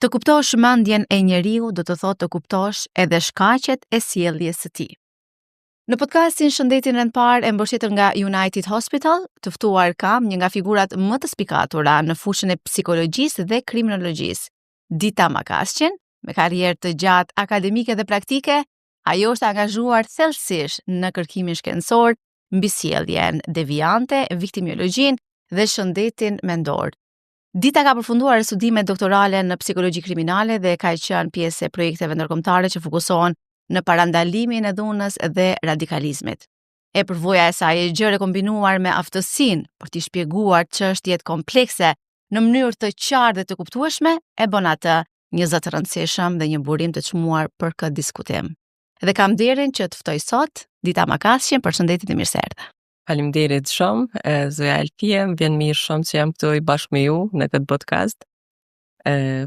Të kuptosh mendjen e njeriu do të thotë të kuptosh edhe shkaqet e sjelljes së tij. Në podcastin Shëndetin rend parë e mbështetur nga United Hospital, të ftuar kam një nga figurat më të spikatura në fushën e psikologjisë dhe kriminologjisë, Dita Makasqen, me karrierë të gjatë akademike dhe praktike. Ajo është angazhuar thellësisht në kërkimin shkencor mbi sjelljen deviante, viktimologjinë dhe shëndetin mendor. Dita ka përfunduar studime doktorale në psikologji kriminale dhe ka qenë pjesë e projekteve ndërkombëtare që fokusohen në parandalimin e dhunës dhe radikalizmit. E përvoja e saj e gjerë kombinuar me aftësinë për t'i shpjeguar çështjet komplekse në mënyrë të qartë dhe të kuptueshme e bën atë një zë të rëndësishëm dhe një burim të çmuar për këtë diskutim. Dhe kam nderin që të ftoj sot Dita Makasqen, përshëndetje dhe mirëseardhje. Faleminderit shumë, zoja Alfie, më vjen mirë shumë që jam këtu bashkë me ju në këtë podcast.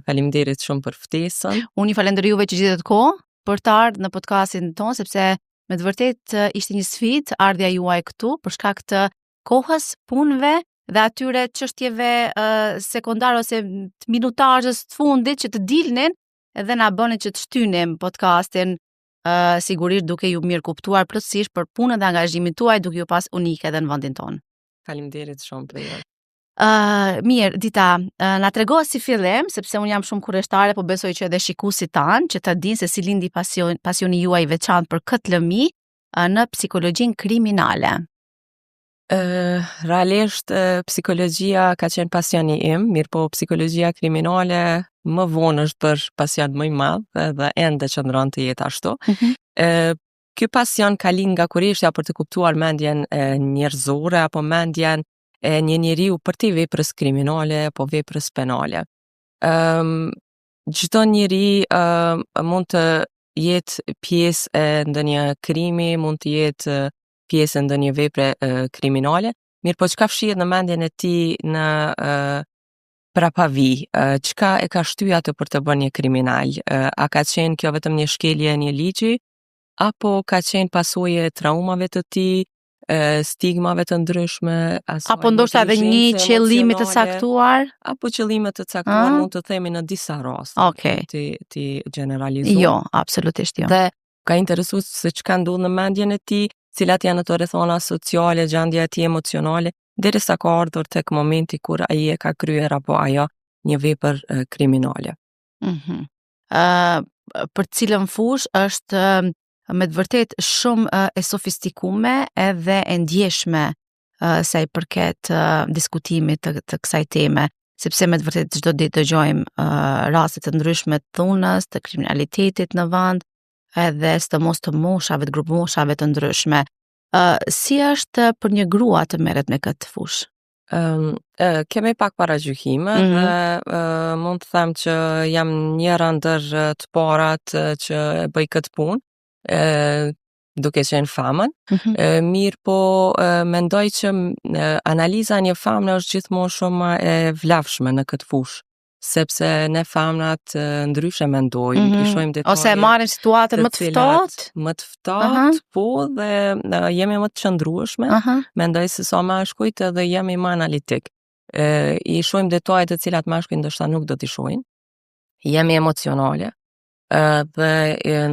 Faleminderit shumë për ftesën. Unë i falenderoj juve që gjetët kohë për të ardhur në podcastin tonë, sepse me të vërtetë ishte një sfidë ardhja juaj këtu për shkak të kohës, punëve dhe atyre çështjeve sekondare ose minutazhës të fundit që të dilnin dhe na bënin që të shtynim podcastin sigurisht duke ju mirë kuptuar plotësisht për punën dhe angazhimin tuaj duke ju pas unike edhe në vendin tonë. Faleminderit shumë për ju. Mirë, Dita, na trego si fillim, sepse unë jam shumë kurreshtare, po besoj që edhe shikuesit tanë që ta dinë se si lindi pasioni juaj i veçantë për këtë lëmi në psikologjinë kriminale. Realisht psikologjia ka qenë pasioni im, mirë po psikologjia kriminale më vonë është për pasion më i madh dhe ende qëndron të jetë ashtu. Ky pasion ka lind nga kurreshja për të kuptuar mendjen njerëzore apo mendjen e një njeriu për të veprës kriminale apo veprës penale. Çdo njeri mund të jetë pjesë e ndonjë krimi, mund të jetë pjesë e ndonjë vepre kriminale, mirë po çka fshihet në mendjen e tij në prapavi, çka e ka shtyr atë për të bërë një kriminal, a ka qenë kjo vetëm një shkelje e një ligji, apo ka qenë pasojë e traumave të tij, stigmave të ndryshme, apo ndoshta edhe një qëllimi të caktuar, apo qëllime të caktuar mund të themi në disa raste. Okay. Ti generalizoj. Jo, absolutisht jo. Dhe ka interesuar se çka ndodh në mendjen e tij, cilat janë ato rrethona sociale, gjendja e tij emocionale, derisa ka ardhur tek momenti kur ai e ka kryer apo ajo një vepër kriminale. Për cilën fush është me të vërtet shumë e sofistikume edhe e ndjeshme sa i përket diskutimit të kësaj teme, sepse me të vërtet çdo ditë dëgjojmë raste të ndryshme të dhunës, të kriminalitetit në vend, edhe sidomos të moshave, të grup moshave të ndryshme. Si është për një grua të merret me këtë fushë? Kemi pak paragjykime dhe mund të them që jam njëra ndër të parat që bëj këtë punë, duke qenë famën. Mirë po mendoj që analiza e një famne është gjithmonë shumë e vlefshme në këtë fushë, sepse ne famnat ndryshe mendojmë, i shohim detajet ose marrim situatën më të ftohtë, po dhe jemi më të qëndrueshme, mendoj se sa mashkujt edhe jemi më analitik. I shohim detajet të cilat mashkujt ndoshta nuk do t'i shohin. Jemi emocionale. Dhe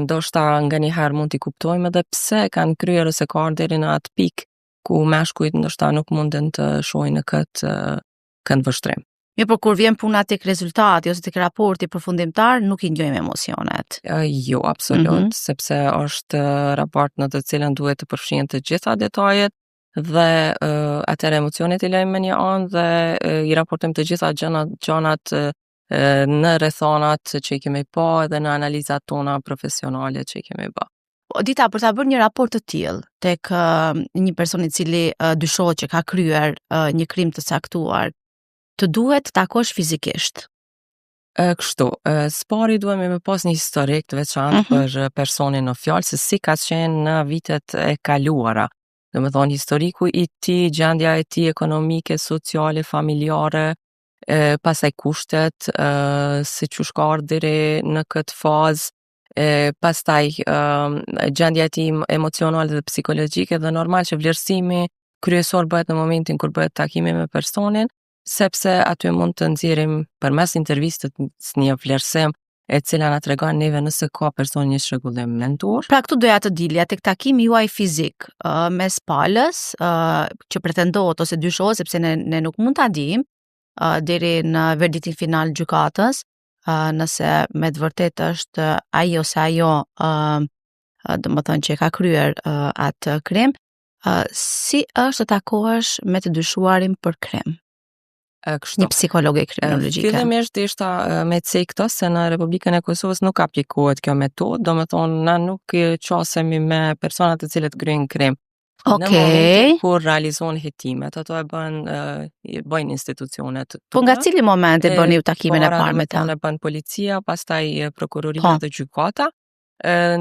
ndoshta nganjëherë mund t'i kuptojmë edhe pse kanë kryer ose ka ardhur deri në atë pikë ku mashkujt ndoshta nuk munden të shohin në këtë këndvështrim. Mirë, por kur vjen puna tek rezultati ose tek raporti përfundimtar, nuk i ndjojmë emocionet. Jo, absolut, sepse është raport në të cilën duhet të përfshihen të gjitha detajet dhe atëherë emocionet i lejmë me një anë dhe i raportojmë të gjitha gjanat në rrethonat që i kemi pa edhe në analizat tona profesionale që i kemi bë. Dita, për ta bërë një raport të tillë tek një person i cili dyshohet që ka kryer një krim të caktuar, të duhet të takosh fizikisht. Kështu, spari duhet me pas një historik të veçantë për personin në fjalë, se si ka qenë në vitet e kaluara. Domethënë historiku i tij, gjendja e tij ekonomike, sociale, familjare, pastaj kushtet, si që ka ardhur deri në këtë fazë, pastaj gjendja e tij emocionale dhe psikologjike, dhe normal që vlerësimi kryesor bëhet në momentin kur bëhet takimi me personin, sepse aty mund të nxjerrim përmes intervistës një vlerësim e cila na tregon neve nëse ka person një shëgullim mentor. Pra këtu doja të dilja tek takimi juaj fizik mes palës që pretendohet ose dyshohet, sepse ne nuk mund ta dimë deri në verdiktin final gjykatës, nëse me të vërtet është ai ose ajo domethënë që ka kryer atë krim, si është të takohesh me të dyshuarin për krim? Një psikologe kriminologjike. Fillimisht ishta me cekta se në Republikën e Kosovës nuk aplikohet kjo metodë, domethënë na nuk qasemi me personat të cilët kryejnë krim. Në momentin kur realizohen hetimet, ato bëjnë institucionet. Po nga cili moment e bëni takimin e parë me ta? E bën policia, pastaj prokuroria dhe gjykata,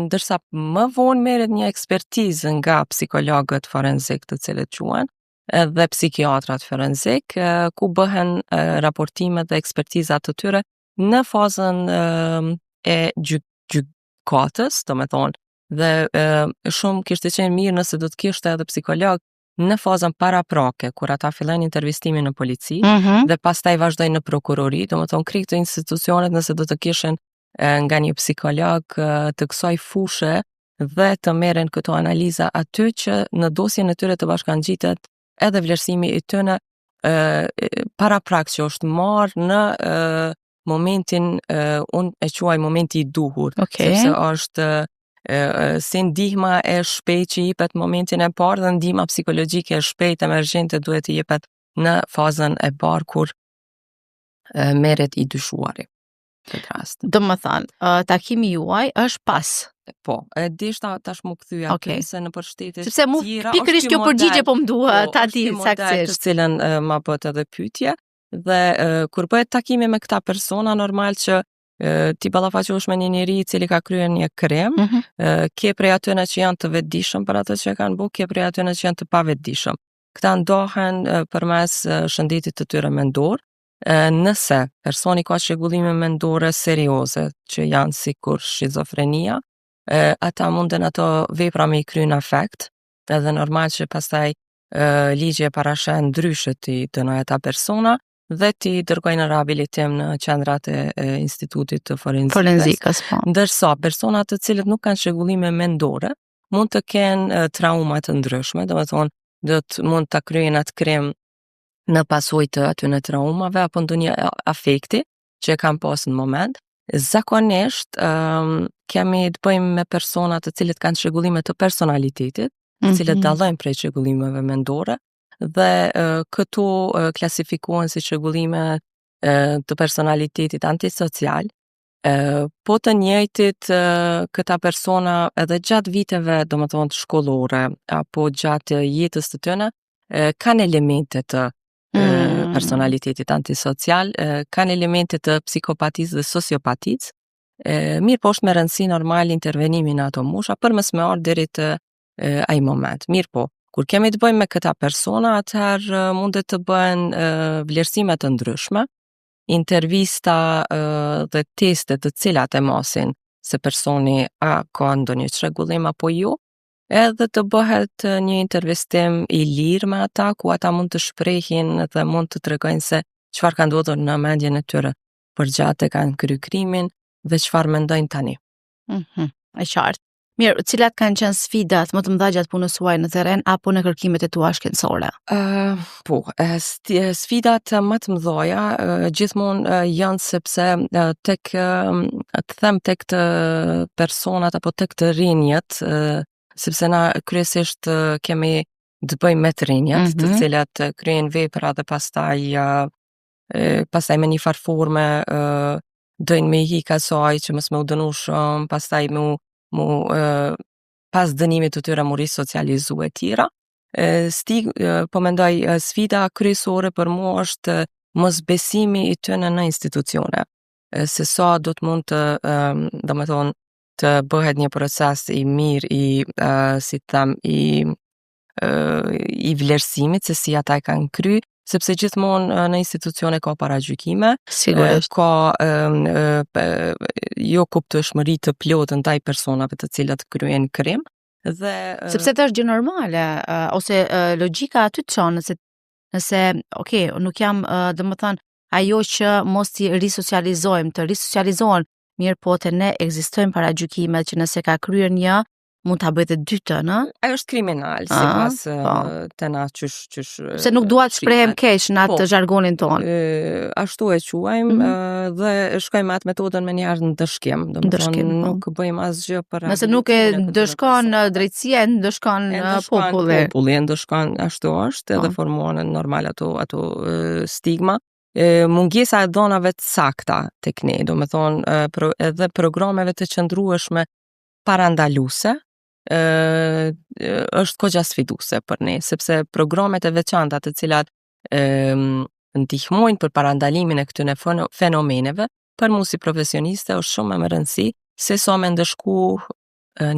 ndërsa më vonë merret një ekspertizë nga psikologët forenzik të cilët quhen dhe psikiatrat forenzik, ku bëhen raportimet dhe ekspertizat të tyre në fazën e gjykatës, domethënë, dhe shumë kishte qenë mirë nëse do të kishte edhe psikolog në fazën paraprake, kur ata fillojnë intervistimin në polici, dhe pastaj vazhdojnë në prokurori, domethënë këto institucionet nëse do të kishin nga një psikolog të kësaj fushë dhe të merren këto analiza aty që në dosjen e tyre të bashkangjitet edhe vlerësimi i tyre paraprak që është marrë në momentin unë e quaj momenti i duhur, sepse është si ndihma e shpejtë që jepet momentin e parë dhe ndihma psikologjike e shpejtë emergjente duhet të jepet në fazën e parë kur merret i dyshuari. Domethënë, takimi juaj është pas. Po, deshta tash më kthye aty se në përshtetje sepse mu pikërisht kjo përgjigje po më duhet ta di saktësisht. Të cilën ma bët edhe pyetje dhe kur bëhet takimi me këta persona normal që ti ballafaqohesh me një njeri i cili ka kryer një krim, ke prej atyre që janë të vetëdijshëm për atë që kanë bërë, ke prej atyre që janë të pavetëdijshëm. Këta ndahen përmes shëndetit të tyre mendor. Nëse personi ka çrregullime mendore serioze që janë sikur shizofrenia, ata munden ato vepra me i kry në afekt, edhe normal që pastaj ligje parashen ndryshe ti dënoj ata persona dhe ti dërgojnë në rehabilitim në qendrat e institutit të forenzikës. Ndërsa personat të cilët nuk kanë çrregullime mendore mund të kenë trauma të ndryshme, domethënë mund ta kryejnë atë krim në pasojë të atyre traumave apo ndonjë afekti që e kanë pas në moment. Zakonisht kemi të bëjmë me persona të cilët kanë çrregullime të personalitetit, të cilët dallojnë prej çrregullimeve mendore dhe këto klasifikohen si çrregullime të personalitetit antisocial. Po të njëjtit këta persona edhe gjatë viteve, domethënë shkollore apo gjatë jetës të tyre kanë elemente të personalitetit antisocial, kanë elemente të psikopatisë dhe sociopatisë. Mirë po është me rëndësi normal intervenimi në ato musha për mos me ardhur deri te ai moment. Mirë po, kur kemi të bëjmë me këta persona, atëherë mundet të bëhen vlerësime të ndryshme, intervista dhe teste të cilat e mosin se personi a ka ndonjë çrregullim apo jo. Edhe të bëhet një intervistim i lirë me ata, ku ata mund të shprehin dhe mund të tregojnë se çfarë ka ndodhur në mendjen e tyre përgjatë e kanë kryer krimin dhe çfarë mendojnë tani. E qartë. Mirë, cilat kanë qenë sfidat më të mëdha gjatë punës suaj në terren apo në kërkimet e tua shkencore? Sfidat më të mëdha gjithmonë janë sepse tek të personat apo tek të rinjët, sepse na kryesisht kemi të bëjmë me të rinjët, të cilat kryejnë vepra dhe pastaj me një farë forme dojnë me i hik asaj që mos më u dënu shumë, pastaj pas dënimit të tyre mu risocializu e tjera. Po mendoj sfida kryesore për mua është mosbesimi i tyre në institucione. Se sa do të mund të, domethënë, të bëhet një proces i mirë i vlerësimit se si ata e kanë kry, sepse gjithmonë në institucione ka paragjykime, ka jo kuptueshmëri të plotë ndaj personave të cilat kryejnë krim dhe sepse të është gjë normale ose logjika aty çon se Nëse, nuk jam, domethënë, ajo që mos t'i risocializojmë, të risocializohen, mirë po të ne ekzistojnë paragjykimet që nëse ka kryer një, mund ta bëjë të dytën, ë? Ajo është kriminal, sipas të na qysh se nuk dua të shprehem keq në atë zhargonin ton. Ashtu e quajmë dhe shkojmë atë metodën me njerëz në dëshkim. Domethënë nuk bëjmë asgjë për nëse nuk e dëshkon drejtësia, dëshkon populli. Populli dëshkon, ashtu është, edhe formohen normal ato stigma. Mungesa e dhonave të sakta tek ne, domethënë edhe programeve të qëndrueshme parandaluese, është kogja sfiduese për ne, sepse programet e veçanta të cilat ndihmojnë për parandalimin e këtyre fenomeneve, për mu si profesioniste është shumë më rëndësi se sa me ndëshku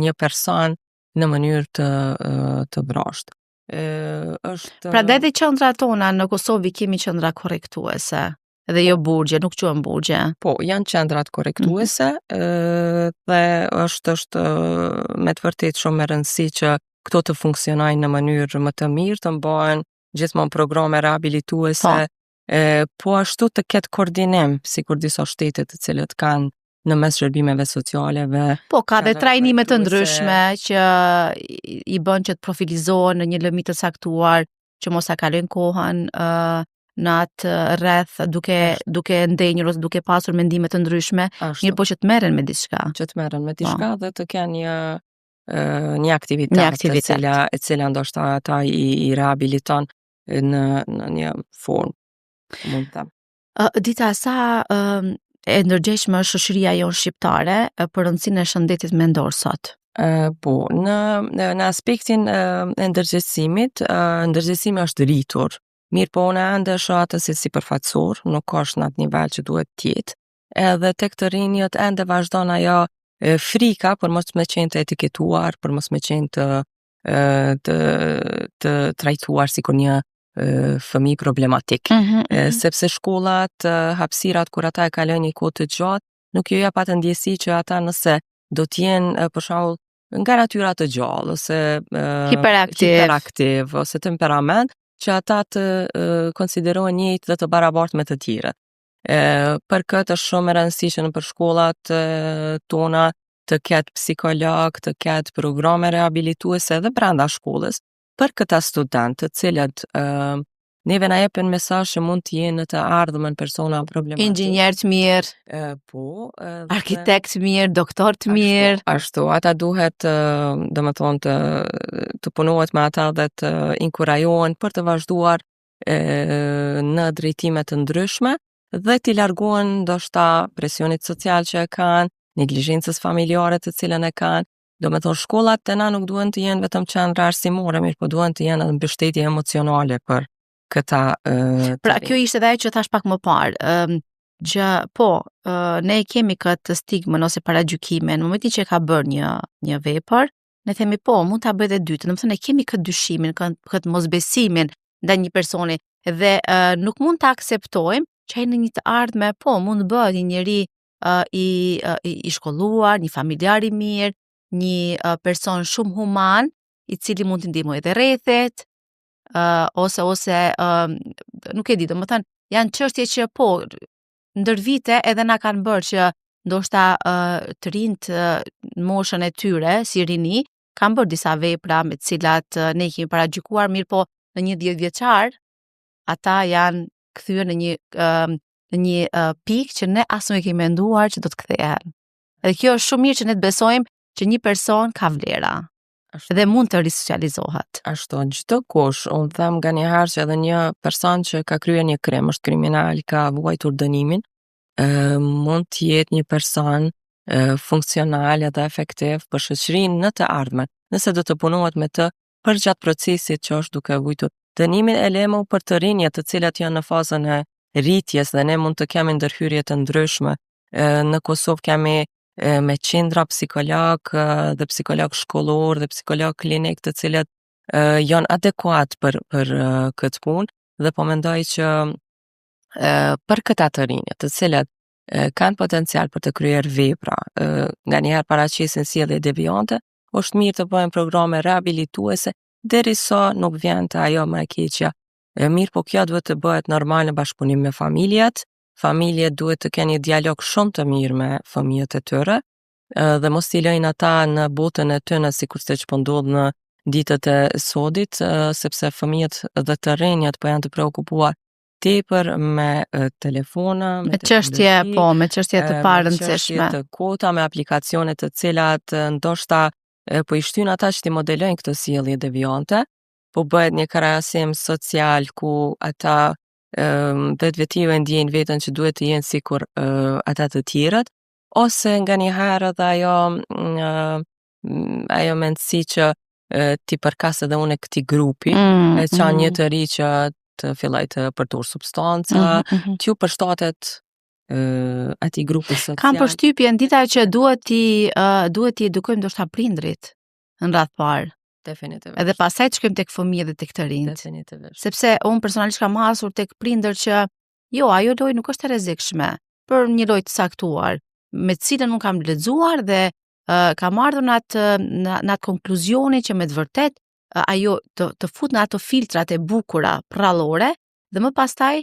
një person në mënyrë të vrashtë. Pra dhe dhe qendra tona në Kosovë kemi qendra korrektuese, edhe jo burgje, nuk quhen burgje. Po, janë qendrat korrektuese dhe është me të vërtetë shumë e rëndësi që këto të funksionojnë në mënyrë më të mirë, të mbahen gjithmonë programe rehabilituese, po ashtu të ketë koordinim, sikur disa shtete të cilët kanë në mes shërbimeve socialeve. Po, ka dhe trajnime të ndryshme që i bën që të profilizohen në një lëmi të saktuar, që mos a kalojnë kohën në atë rreth duke ndenjur ose duke pasur mendime të ndryshme, mirë po që të merren me diçka. Që të merren me diçka dhe të kenë një aktivitet e cila ndoshta ata i rehabiliton në një formë, mund të them. Dita, sa e ndërgjegjshme është shoqëria jonë shqiptare për rëndësinë e shëndetit mendor sot? Po, në aspektin e ndërgjegjësimit, ndërgjegjësimi është rritur. Mirë po, unë ende shoh atë si sipërfaqësor, nuk është në atë nivel që duhet të jetë. Edhe tek të rinjët ende vazhdon ajo frika për mos me qenë të etiketuar, për mos me qenë të trajtuar sikur një fëmijë problematik. Sepse shkollat, hapësirat kur ata e kalojnë një kohë të gjatë, nuk ju jep atë ndjesi që ata nëse do të jenë për shembull nga natyra të gjallë ose hiperaktiv ose temperament, që ata të konsiderohen njëjtë dhe të barabartë me të tjerët. Për këtë është shumë e rëndësishme në shkollat tona të ketë psikolog, të ketë programe rehabilituese edhe brenda shkollës për këta studentë, të cilët neve na jepen mesazh që mund të jenë në të ardhmen persona problematik. Inxhinier të mirë, arkitekt të mirë, doktor të mirë. Ashtu, ata duhet domethënë të punohet me ata dhe të inkurajohen për të vazhduar në drejtime të ndryshme dhe t'i largohen ndoshta presionit social që e kanë, neglizhencës familjare të cilën e kanë. Domethënë shkollat të na nuk duhen të jenë vetëm qendra arsimore, mirë po duhen të jenë edhe mbështetje emocionale për këta. Pra kjo ishte edhe ajo që thash pak më parë. Ne kemi këtë stigmën ose paragjykimin, në momentin që ka bërë një vepër, ne themi po, mund ta bëj edhe dytën. Domethënë ne kemi këtë dyshimin, këtë mosbesimin ndaj një personi dhe nuk mund ta akseptojmë që ai në një të ardhme mund të bëhet një njeri i shkolluar, një familjar i mirë, një person shumë human, i cili mund të ndihmojë edhe rrethet, ose nuk e di, domethënë janë çështje që ndër vite edhe na kanë bërë që ndoshta të rinjt në moshën e tyre si rini kanë bërë disa vepra me të cilat ne kemi paragjykuar, mirë po në një 10 vjeçar ata janë kthyer në një pikë që ne as nuk e kemi menduar që do të kthehen. Dhe kjo është shumë mirë që ne të besojmë që një person ka vlera dhe mund të risocializohet. Ashtu, çdo kush, unë them nganjëherë që edhe një person që ka kryer një krim, është kriminal, ka vuajtur dënimin, mund të jetë një person funksional edhe efektiv për shoqërinë në të ardhmen, nëse do të punohet me të përgjatë procesit që është duke vuajtur dënimin, e lemo për të rinjët të cilat janë në fazën e rritjes dhe ne mund të kemi ndërhyrje të ndryshme. Në Kosovë kemi me qendra psikolog dhe psikolog shkollor dhe psikolog klinik të cilët janë adekuat për këtë punë dhe po mendoj që për këta të rinjë të cilët kanë potencial për të kryer vepra, nganjëherë paraqesin sjellje devijante, është mirë të bëhen programe rehabilituese derisa nuk vjen te ajo më e keqja Mirë po kjo duhet të bëhet normal në bashkëpunim me familjet. Familjet duhet të kenë një dialog shumë të mirë me fëmijët e tyre dhe mos t'i lejnë ata në botën e tyre sikur se ç'po ndodh në ditët e sodit, sepse fëmijët dhe të rinjat po janë të preokupuar tepër me telefona, me çështje, me çështje të parëndësishme, me çështje të kota, me aplikacione të cilat ndoshta po i shtyn ata që t'i modelojnë këtë sjellje devijante, po bëhet një krahasim social ku ata vetvetivo e ndjejnë veten që duhet të jenë sikur ata të tjerët, ose nganjëherë edhe ajo mendësi që ti përkas edhe unë këtij grupi, e çan një të ri që të filloj të përdor substanca, t'ju përshtatet atij grupi social. Kam përshtypjen dita që duhet t'i edukojmë ndoshta prindrit në radh parë. Definitivisht. Edhe pastaj shkojmë tek fëmijët dhe tek të rinjt. Definitivisht. Sepse unë personalisht kam hasur tek prindër që jo, ajo lojë nuk është e rrezikshme për një lojë të saktuar, me të cilën unë kam lexuar dhe kam ardhur në atë konkluzionin që me të vërtet ajo të fut në ato filtrat e bukura prallore dhe më pastaj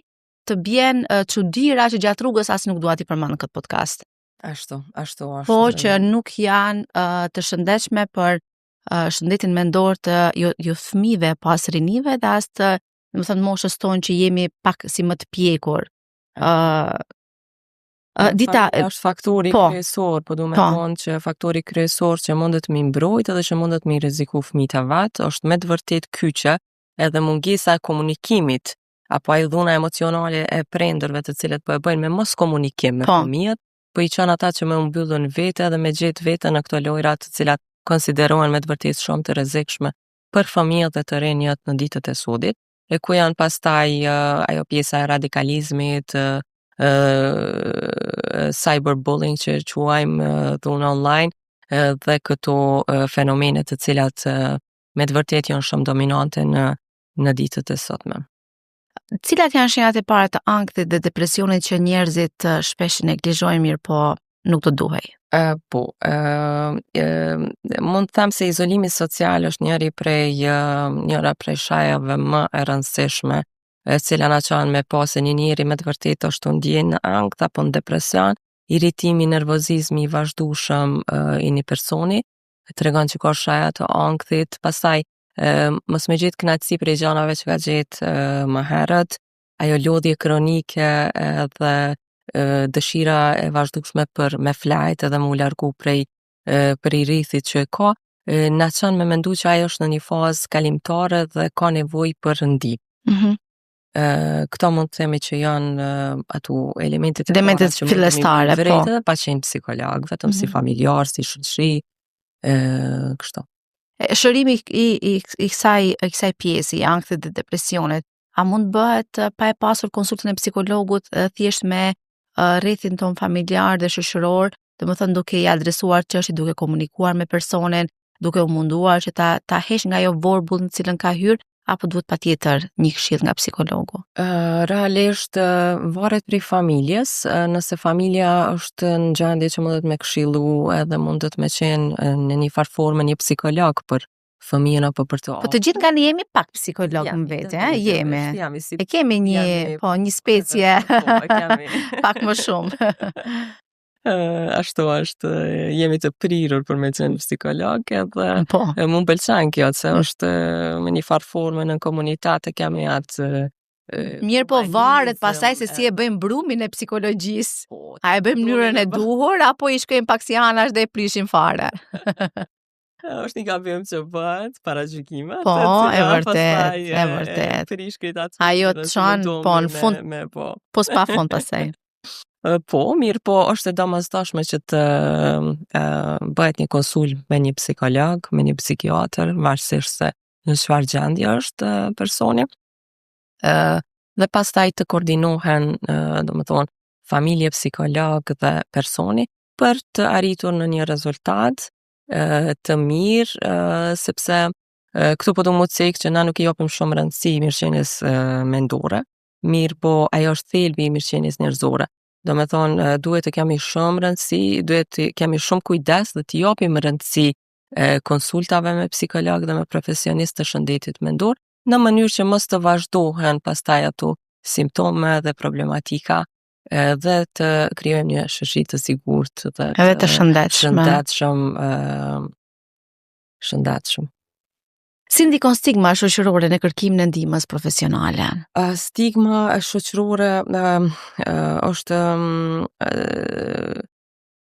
të bjen çuditëra që gjatë rrugës as nuk dua t'i përmend në këtë podcast. Ashtu. Po që nuk janë të shëndetshme për shëndetin mendor të jo fëmijëve pas rinive dhe as të, domethënë, moshës tonë që jemi pak si më të pjekur. Dita është faktori kryesor, po du me thonë që faktori kryesor që mundet mi mbrojt edhe që mundet mi rreziku fëmijët e vet është me të vërtet kyçe edhe mungesa e komunikimit apo ai dhuna emocionale e prindërve të cilët po e bëjnë me mos komunikim me fëmijët, po i çon ata që më mbyllën vete edhe me gjetë veten në këto lojra të cilat konsiderohen me të vërtet shumë të rrezikshme për fëmijët dhe të rinjat në ditët e sodit, e ku janë pastaj ajo pjesa e radikalizmit, cyberbullying që quajmë dhunë online dhe këto fenomene të cilat me të vërtet janë shumë dominante në ditët e sotme. Cilat janë shenjat e para të ankthit dhe depresionit që njerëzit shpesh neglizhojnë, mirë po nuk do duhej? Mund të them se izolimi social është njëra prej shajave më e rëndësishme, e cila na çon me pasë një njeri me të vërtetë është ndjen në ankth apo në depresion, irritimi, nervozizmi i vazhdueshëm i një personi, tregon që ka shaja të ankthit, pastaj mos me gjetë kënaqësi për gjërave që ka gjetë më herët, ajo lodhje kronike edhe dëshira e vazhdueshme për me flajt edhe më u largu prej rrithit që e ka, na çon me mendu që ajo është në një fazë kalimtare dhe ka nevojë për ndihmë. Këto mund të themi që janë ato elementet që fillestare, po. Pa qenë psikolog, vetëm si familjar, si shoqëri, kështu. Shërimi i kësaj pjesi, i ankthit dhe depresionit, a mund bëhet pa e pasur konsultën e psikologut thjesht me rrethin ton familjar dhe shoqëror, domethënë duke i adresuar çështjet, duke komunikuar me personin, duke u munduar që ta hesh nga ajo vorbull në cilën ka hyrë, apo duhet patjetër një këshill nga psikologu? Realisht varet prej familjes, nëse familja është në gjendje që mundet me këshillu edhe mundet me qenë në një farë forme një psikolog për fëmijën apo për të. Po të gjithë nga jemi pak psikolog në vete, jemi. E kemi një specie pak më shumë. Ashtu është, jemi të prirur për me qenë psikolog edhe mu pëlqen kjo, se është me një farë forme në komunitate kemi atë mirë po varet pasaj se si e bëjmë brumin e psikologjisë. A e bëjmë mënyrën e duhur apo i shkojmë pak si anash dhe e prishim fare? Është një gabim që bëhet para gjykimet. Po, e vërtet. Ajo të qanë, po, në fund, po s'pa fund pasaj. Po, mirë po, është e domosdoshme që të bëhet një konsul me një psikolog, me një psikiatër, varësisht se në çfarë gjendje është personi. Dhe pastaj të koordinohen, domethënë, familje, psikolog dhe personi për të arritur në një rezultat të mirë, sepse këtu po do më të cek që na nuk i japim shumë rëndësi mirëqenies mendore, mirë po ajo është thelbi i mirëqenies njerëzore. Do me thonë, duhet të kemi shumë rëndësi, duhet të kemi shumë kujdes dhe të japim rëndësi konsultave me psikolog dhe me profesionistë të shëndetit mendor, në mënyrë që mos të vazhdohen pastaj ato simptome dhe problematika dhe të krijojmë një shoqëri të sigurt dhe edhe të shëndetshëm. Si ndikon stigma shoqërore në kërkimin e ndihmës profesionale? Stigma shoqërore është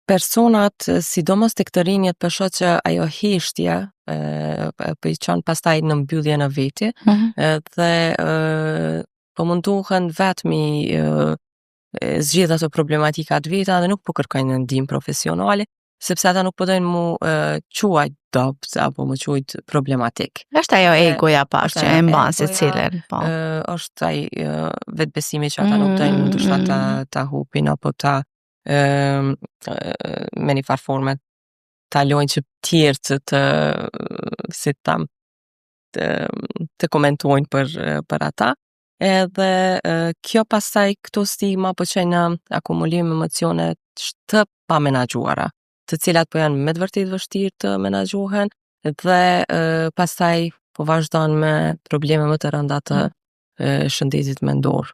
personat, sidomos tek të rinjët, përshot që ajo heshtje po i çon pastaj në mbyllje në veti, dhe po mundohen vetëm zgjedh ato problematikat veta dhe nuk po kërkojnë ndihmë profesionale, sepse ata nuk po dojnë mu quajt dopt apo mu quajt problematik. Është ajo egoja pak që e mban secilin, po. Është ai vetbesimi që ata nuk dojnë ndoshta ta hupin apo ta me një farë forme ta lojnë që tjerë të komentojnë për ata. Edhe kjo pastaj këto stigma po çojnë në akumulim emocione të pa menaxhuara, të cilat po janë me të vërtetë vështirë të menaxhohen dhe pastaj po vazhdon me probleme më të rënda të shëndetit mendor.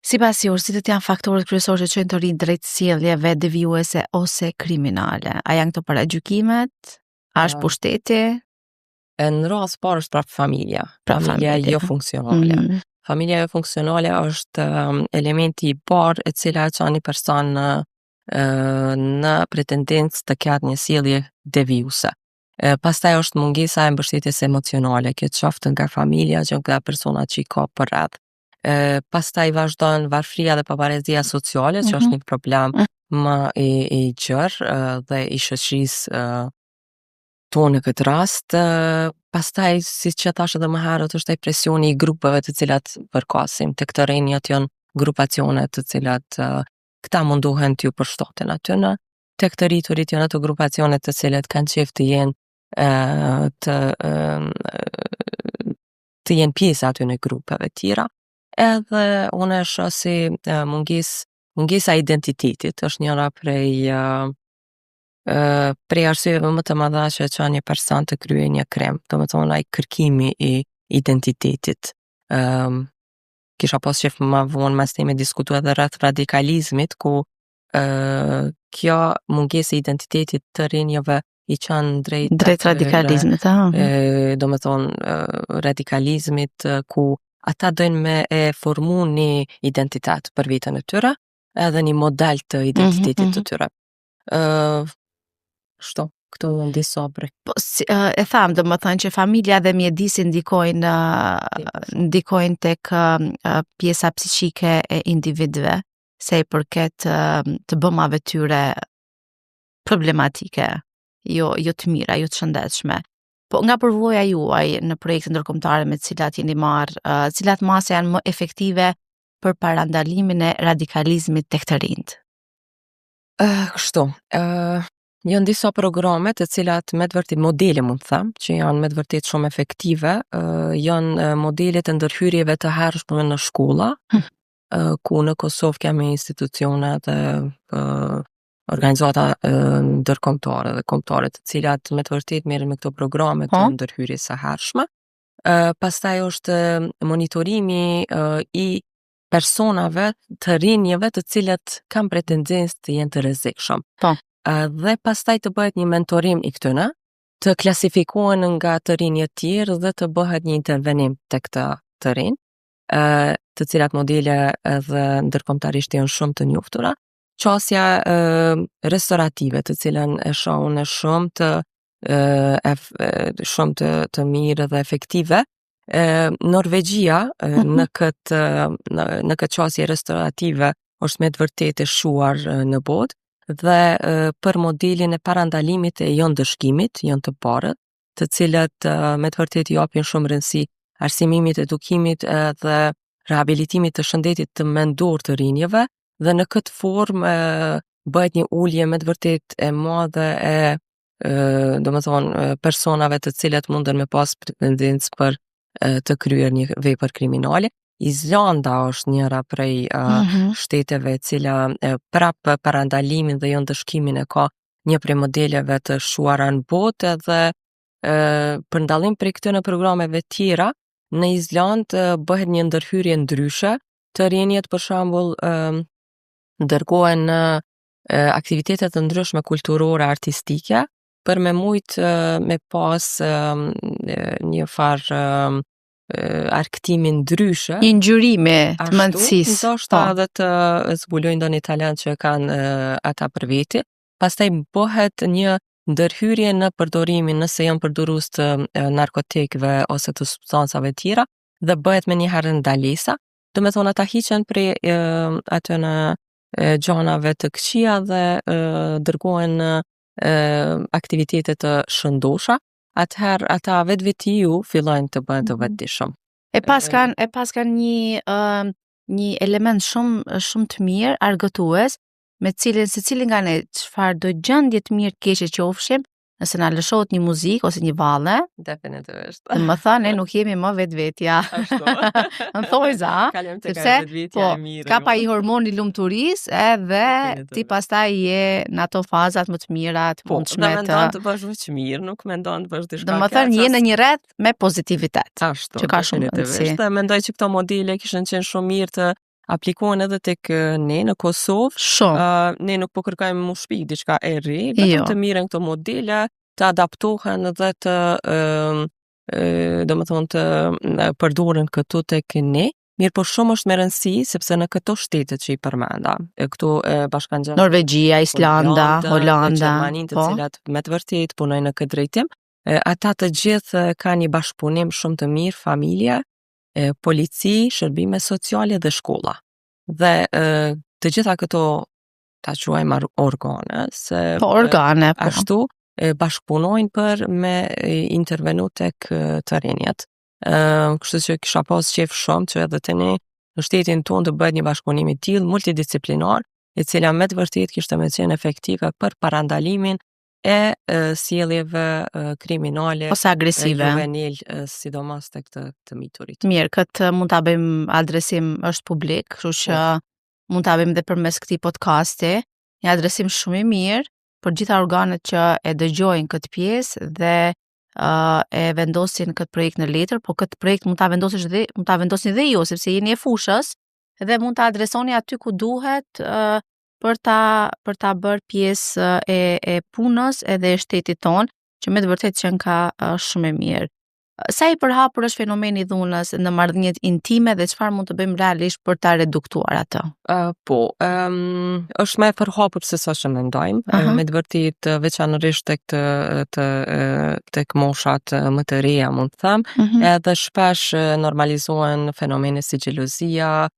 Sipas jush, si të janë faktorët kryesorë që çojnë të rinj drejt sjelljeve devijuese ose kriminale? A janë këto paragjykimet? A është pushteti? Në rast parë është prapë familja. Familja jo funksionale. Familja jo funksionale është elementi i parë e cila e çon një person në pretendencë të ketë një sjellje devijuese. Pastaj është mungesa e mbështetjes emocionale, që qoftë nga familja, që nga persona që i ka përreth. Pastaj vazhdon varfëria dhe pavarësia sociale, që është një problem më i gjerë dhe i shoqërisë tonë në këtë rast. Pastaj, si që thash edhe më herët, është ai presioni i grupeve të cilat përkasim. Tek të rinjët janë grupacione të cilat këta mundohen t'ju përshtaten aty në. Tek të rriturit janë ato grupacione të cilat kanë qejf të jenë të jenë pjesë aty në grupeve tjera. Edhe unë e shoh si mungesa e identitetit është njëra prej arsyeve më të mëdha që çon një person të kryejë një krim, domethënë ai kërkimi i identitetit. Kisha pas qef më vonë mes teme diskutu edhe rreth radikalizmit, ku kjo mungesë e identitetit të rinjve i çon drejt radikalizmit, domethënë radikalizmit, ku ata dojnë me e formu një identitet për vitën e tyre, edhe një model të identitetit të tyre. Shto, këto në disa bre. E tham, dhe më thënë që familja dhe mjedisi ndikojnë tek pjesa psiqike e individëve, se i përket të bëmave tyre problematike, jo të mira, jo të shëndetshme. Po nga përvoja juaj në projekte ndërkombëtare me të cilat jeni marrë, cilat masa janë më efektive për parandalimin e radikalizmit tek të rinjt? Kështu, janë disa programe të cilat me të vërtet modele mund të them, që janë me të vërtet shumë efektive, janë modelet e ndërhyrjeve të hershme në shkolla, ku në Kosovë kemi institucione dhe organizata ndërkombëtare dhe kombëtare të cilat me të vërtet merren me këto programe të ndërhyrjes së hershme. Pastaj është monitorimi i personave të rinjeve të cilat kanë pretendencë të jenë të rrezikshëm. Dhe pastaj të bëhet një mentorim i këtyre, të klasifikohen nga të rinjët tjerë dhe të bëhet një intervenim tek të rinj, të cilat modele edhe ndërkombëtarisht janë shumë të njohura. Qasja restorative, të cilën e shoh unë shumë të mirë dhe efektive. Norvegjia në këtë qasje restaurative është me të vërtetë e shuar në botë dhe për modelin e parandalimit e jo ndëshkimit, janë të parët, të cilat me të vërtetë japin shumë rëndësi arsimimit, edukimit dhe rehabilitimit të shëndetit të mendor të rinjeve. Dhe në këtë formë bëhet një ulje me të vërtet e madhe domethënë personave të cilat munden me pas tendencë për të kryer një vepër kriminale. Izlanda është njëra prej shteteve e cila prapë parandalimin dhe jo ndëshkimin e ka një prej modeleve të shuara në botë, edhe për ndallim prej këtyre programeve tjera, në Izland bëhet një ndërhyrje ndryshe, të rinjët për shembull dërgohen në aktivitete të ndryshme kulturore, artistike, për me mujt me pas një farë arktimi ndryshe. Një ngjyrime të mundësisë. Ndoshta edhe të zbulojnë ndonjë talent që kanë ata për veti. Pastaj bëhet një ndërhyrje në përdorimin, nëse janë përdorues të narkotikëve ose të substancave tjera, dhe bëhet me një herë ndalesa. Do me thonë ata hiqen prej aty në gjanave të këqija dhe dërgohen në aktivitete të shëndosha. Atëherë ata vetvetiju fillojnë të bëhen të vetëdijshëm. E pas kanë një element shumë të mirë argëtues, me cilin secili nga ne çfarë do gjendje të mirë keqe qofshim, nëse na lëshohet një muzikë ose një valle, definitivisht. Më thënë, ne nuk jemi më vetvetja. Ashtu. Në thojza, sepse ka pa i hormoni lumturisë edhe ti pastaj je në ato fazat më të mira të mundshme të. Mendon të bësh më mirë, nuk mendon të bësh diçka. Do të thënë je në një rreth me pozitivitet. Ashtu. Që ka shumë rëndësi. Mendoj që këto modele kishin qenë shumë mirë të aplikohen edhe tek ne në Kosovë. Shumë. Ne nuk po kërkojmë mu shpik diçka e re, vetëm të miren këto modele, të adaptohen dhe të domethënë të përdoren këtu tek ne. Mirë, po shumë është me rëndësi sepse në këto shtete që i përmenda, këtu Bashkangjitë, Norvegjia, Islanda, Holanda, Gjermaninë, të cilat me të vërtetë punojnë në këtë drejtim, ata të gjithë kanë një bashkëpunim shumë të mirë, familje, polici, shërbime sociale dhe shkolla. Dhe të gjitha këto ta quajmë organe, organe, ashtu bashkëpunojnë për me intervenu tek të rinjët. Kështu që kisha pas qef shumë që edhe tani në shtetin tonë të bëhet një bashkëpunim i tillë multidisciplinar, e cila me të vërtetë kishte më qenë efektive për parandalimin e sjelljeve kriminale ose agresive, juvenil, sidomos tek të miturit. Mirë, këtë mund ta bëjmë adresim është publik, kështu që mund ta bëjmë edhe përmes këtij podcasti, një adresim shumë i mirë për gjitha organet që e dëgjojnë këtë pjesë dhe e vendosin këtë projekt në letër, po këtë projekt mund ta vendosni dhe ju, sepse jeni e fushës dhe mund ta adresoni aty ku duhet për ta bërë pjesë e punës edhe e shtetit tonë, që me të vërtetë që ka shumë e mirë. Sa i përhapur është fenomeni i dhunës në marrëdhëniet intime dhe çfarë mund të bëjmë realisht për ta reduktuar atë? Është më e përhapur se sa që mendojmë. Me të vërtetë veçanërisht tek moshat më të reja, mund të them, edhe shpesh normalizohen fenomene si xhelozia,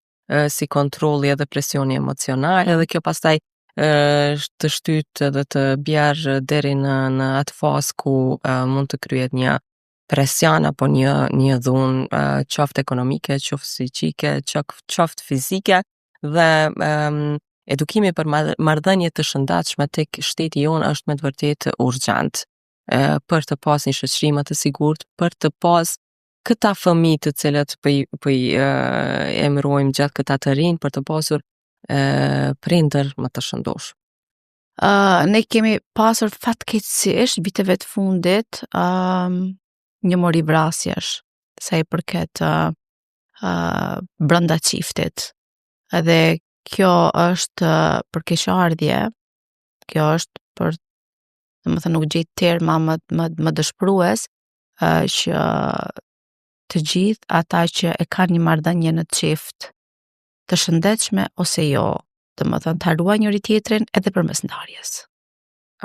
si kontrolli edhe presioni emocional, edhe kjo pastaj të shtyt edhe të bjerë deri në atë fazë ku mund të kryhet një presion apo një dhunë, qoftë ekonomike, qoftë psiqike, qoftë fizike, dhe edukimi për marrëdhënie të shëndetshme tek shteti jonë është me të vërtetë urgjent, për të pas një shoqëri më të sigurt, për të pas këta fëmijë të cilët po i emërojmë gjatë këta të rinj, për të pasur prindër më të shëndosh. Ne kemi pasur fatkeqësisht viteve të fundit një mori vrasjesh sa i përket brenda çiftit. Edhe kjo është për keqardhje, kjo është për, domethënë nuk gjej terma më dëshpërues, që të gjithë ata që e kanë një marrëdhënie në çift të shëndetshme ose jo, domethënë ta ruajnë njëri tjetrin edhe përmes ndarjes.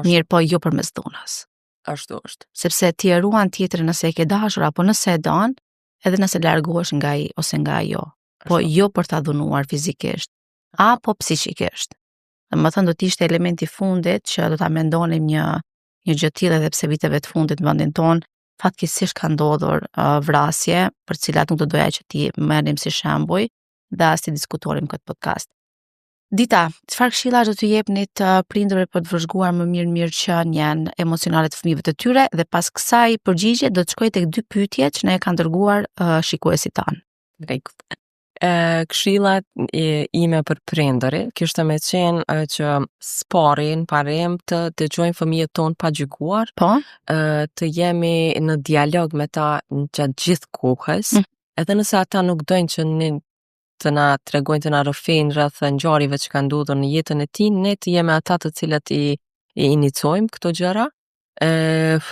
Mirë, po jo përmes dhunës. Ashtu është. Sepse ti e ruan tjetrin nëse e ke dashur apo nëse e don, edhe nëse largohesh nga ai ose nga ajo, po jo për ta dhunuar fizikisht apo psiqikisht. Domethënë do të ishte elementi i fundit që do ta mendonim një gjë tillë, edhe pse viteve të fundit në vendin ton fatkeqësisht ka ndodhur vrasje, për cilat nuk do doja që ti merrim si shembuj dhe as të diskutorim këtë podcast. Dita, çfarë këshillash do t'ju jepni të prindërve për të vëzhguar më mirë qenien emocionale të fëmijëve të tyre, dhe pas kësaj përgjigje do të shkoj tek dy pyetje që na e kanë dërguar shikuesit tanë. Këshillat ime për prindërit kishte me qenë që s'parin parim të dëgjojnë fëmijët tonë pa gjykuar, të jemi në dialog me ta gjatë gjithë kohës, edhe nëse ata nuk dojnë që të na tregojnë, të na rrëfejnë rreth ngjarjeve që kanë ndodhur në jetën e tij, ne të jemi ata të cilët i inicojmë këto gjëra.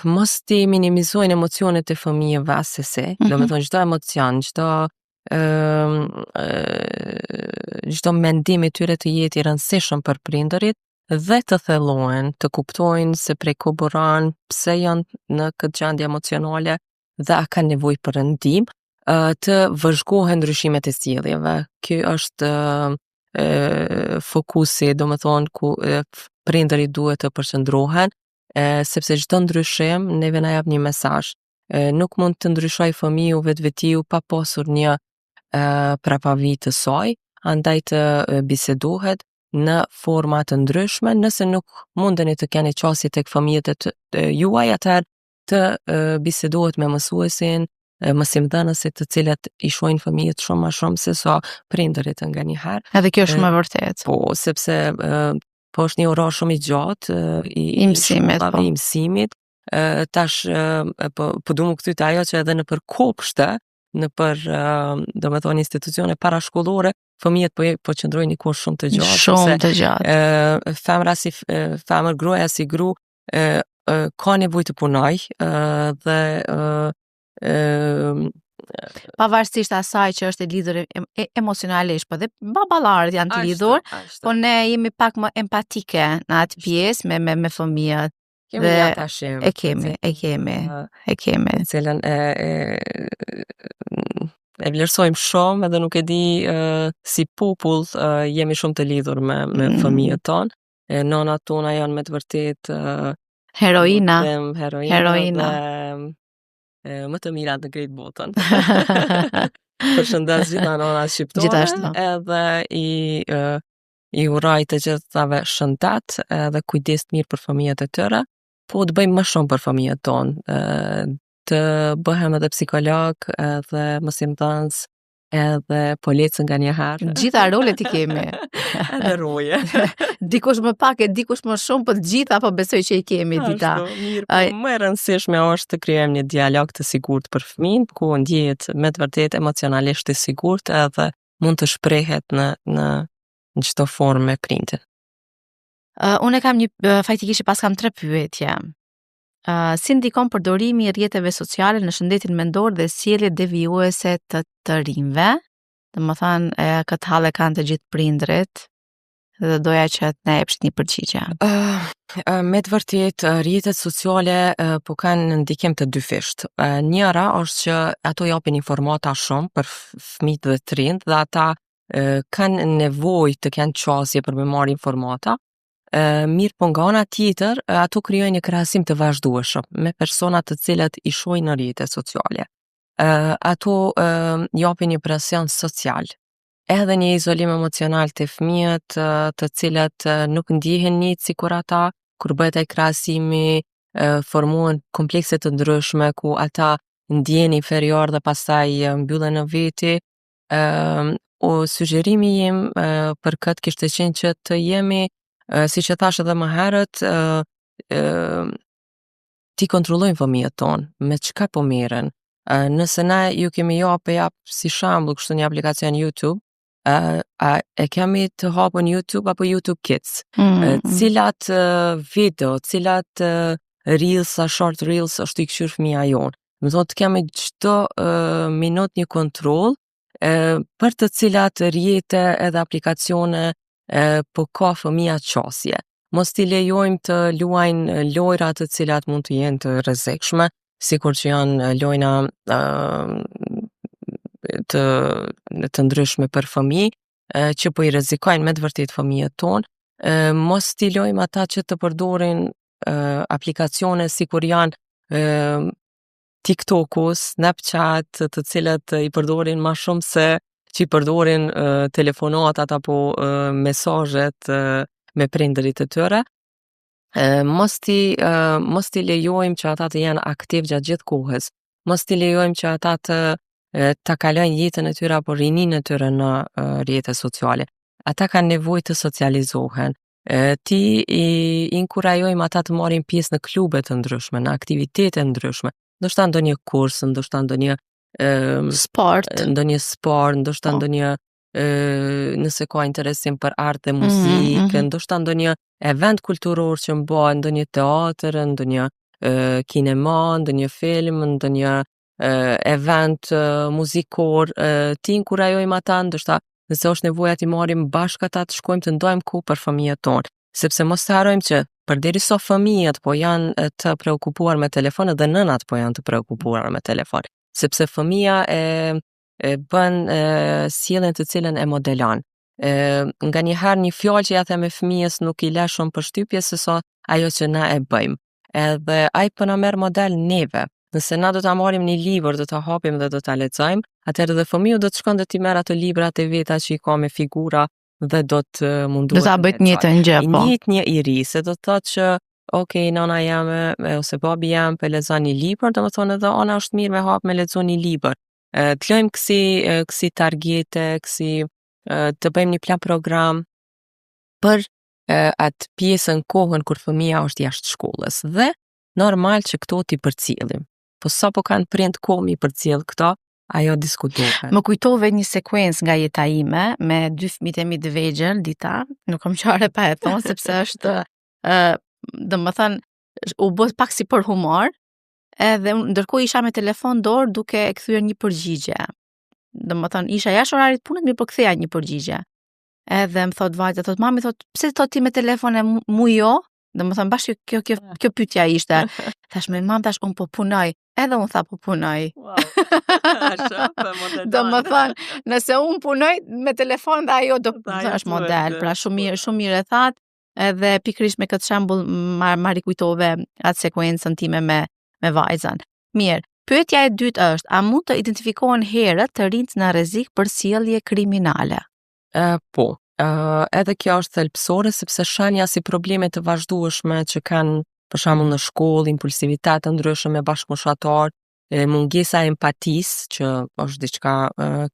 Mos t'i minimizojnë emocionet e fëmijëve asesi, domethënë çdo emocion, çdo mendim i tyre të jetë i rëndësishëm për prindërit dhe të thellohen, të kuptojnë se prej ku buron, pse janë në këtë gjendje emocionale dhe a kanë nevojë për ndihmë, të vëzhgohen ndryshimet e sjelljeve. Ky është fokusi, domethënë ku prindërit duhet të përqendrohen, sepse çdo ndryshim neve na jap një mesazh. Nuk mund të ndryshoj fëmiu vetvetiu pa pasur një prapavi të saj, andaj të bisedohet në forma të ndryshme. Nëse nuk mundeni të keni qasje tek fëmijët e juaj, atëherë të bisedohet me mësuesin, mësimdhënësit të cilët i shohin fëmijët shumë më shumë se sa prindërit nganjëherë. Edhe kjo është shumë e vërtetë. Po, sepse po është një orar shumë i gjatë i mësimit, i mësimit. Tash po du më kthye ajo që edhe nëpër kopshte, nëpër domethënë institucione parashkollore, fëmijët po qëndrojnë një kohë shumë të gjatë. Shumë të gjatë. Femra si femër, gruaja si gru, ka nevojë të punoj dhe pavarësisht asaj që është e lidhur emocionalisht, po dhe baballarët janë të lidhur, po ne jemi pak më empatike në atë pjesë me fëmijët. Kemi një atashim. E kemi. Cilën e vlerësojmë shumë edhe nuk e di si popull jemi shumë të lidhur me fëmijët tonë. Nënat tona janë me të vërtet heroina dhe më të mirat në krejt botën. Përshëndes gjitha nënat shqiptare. Gjithashtu. Edhe i uraj të gjithave shëndet edhe kujdes të mirë për fëmijët e tyre. Po të bëjmë më shumë për fëmijët tonë, të bëhem edhe psikolog, edhe mësimdhënës, edhe policë nganjëherë. Gjitha rolet i kemi. Edhe roje. Dikush më pak e dikush më shumë, po të gjitha po besoj që i kemi dita. Mirë, po më e rëndësishme është të krijojmë një dialog të sigurt për fëmin, ku ndjehet me të vërtetë emocionalisht të sigurt edhe mund të shprehet në çdo formë me prindin. Unë kam faktikisht pas kam 3 pyetje. Si ndikon përdorimi i rrjeteve sociale në shëndetin mendor dhe sjelljet devijuese të rinjve? Domethënë, këtë hall e kanë të gjithë prindrit dhe doja që të na jepsh një përgjigje. Me të vërtetë, rrjetet sociale po kanë ndikim të dyfisht. Njëra është që ato japin informata shumë për fëmijët dhe të rinjt dhe ata kanë nevojë të kenë qasje për me marrë informata. Mirë, po nga ana tjetër, ato krijojnë një krahasim të vazhdueshëm me persona të cilët i shohin në rrjetet sociale. Ato japin një presion social, edhe një izolim emocional të fëmijët, të cilët nuk ndjehen njëjtë sikur ata, kur bëhet ai krahasimi, formohen komplekse të ndryshme ku ata ndjehen inferior dhe pastaj mbyllen në veti. Sugjerimi im për këtë kishte qenë që të jemi, si që thash edhe më herët, ti kontrollojmë fëmijët tonë, me çka po merren. Nëse na ju kemi jap si shembull kështu një aplikacion YouTube, e kemi të hapur YouTube apo YouTube Kids. Cilat video, cilat reels, short reels është i këshyr fëmija jonë. Më thonë të kemi çdo minut një kontroll për të cilat rrjete edhe aplikacione po ka fëmija qasje. Mos t'i lejojmë të luajnë lojra të cilat mund të jenë të rrezikshme, sikur që janë lojna të ndryshme për fëmijë, që po i rrezikojnë me të vërtetë fëmijët tonë. Mos t'i lejojmë ata që të përdorin aplikacione sikur janë TikToku, Snapchat, të cilët i përdorin më shumë se që i përdorin telefonatat apo mesazhet me prindërit e tyre. Mos t'i lejojmë që ata të jenë aktiv gjatë gjithë kohës. Mos t'i lejojmë që ata të ta kalojnë jetën e tyre apo rinin e tyre në rrjete sociale. Ata kanë nevojë të socializohen. Ti i inkurajojmë ata të marrin pjesë në klube të ndryshme, në aktivitete ndryshme. Ndoshta ndonjë kurs, ndoshta ndonjë sport, ndoshta ndonjë nëse ka interesim për art dhe muzikë, ndoshta ndonjë event kulturor që mbahet, ndonjë teatër, ndonjë kinema, ndonjë film, ndonjë event muzikor, ti inkurajojmë ata, ndoshta nëse është nevoja ti marrim bashkë ata të shkojmë të ndajmë kohë për fëmijët tonë, sepse mos të harrojmë që përderisa fëmijët po janë të preokupuar me telefon dhe nënat po janë të preokupuar me telefon, sepse fëmia e bën sjelljen të cilën e modelon. Nganjëherë një fjalë që ja them me fëmijës nuk i lë shumë përshtypje se sa ajo që na e bëjmë. Edhe ai po na merr model neve. Nëse na do ta marrim një libër, do ta hapim dhe do ta lexojmë, atëherë dhe fëmiu do të shkon dhe t'i merr ato librat e veta që i ka me figura dhe do të munduhet. Do ta bëjë njëjtën gjë, po. Një i ri, se do të thotë që okej, nana jame ose babi jam po lexon një libër, domethënë edhe ona është mirë me hap me lexuar një libër. Të lëjmë kësi targete, të bëjmë një plan program për atë pjesën kohën kur fëmia është jashtë shkollës dhe normal që këto t'i përcjellim. Po sa po kanë prind kohë mi përcjell këto, ajo diskutohet. Më kujtove një sekuencë nga jeta ime me 2 fëmijët e mi të vegjël dita, nuk kam çfarë pa e thonë sepse është domethënë u bë pak si për humor, edhe ndërkohë isha me telefon dorë duke e kthyer një përgjigje. Domethënë isha jashtë orarit punës, mirë po ktheja një përgjigje. Edhe më thot vajza, thot mami, thot pse thot ti me telefon e mu jo? Domethënë bashkë kjo pyetja ishte. Thash me mam, tash un po punoj. Edhe unë tha po punoj. Wow. Domethënë, nëse unë punoj me telefon dhe ajo do është model, pra shumë mirë e thatë, edhe pikërisht me këtë shembull ma rikujtove atë sekuencën time me vajzën. Mirë, pyetja e dytë është, a mund të identifikohen herët të rinjt në rrezik për sjellje kriminale? Po. Edhe kjo është thelbësore sepse shenja si probleme të vazhdueshme që kanë për shembull në shkollë, impulsivitet të ndryshëm me bashkëmoshatar, mungesa e empatisë që është diçka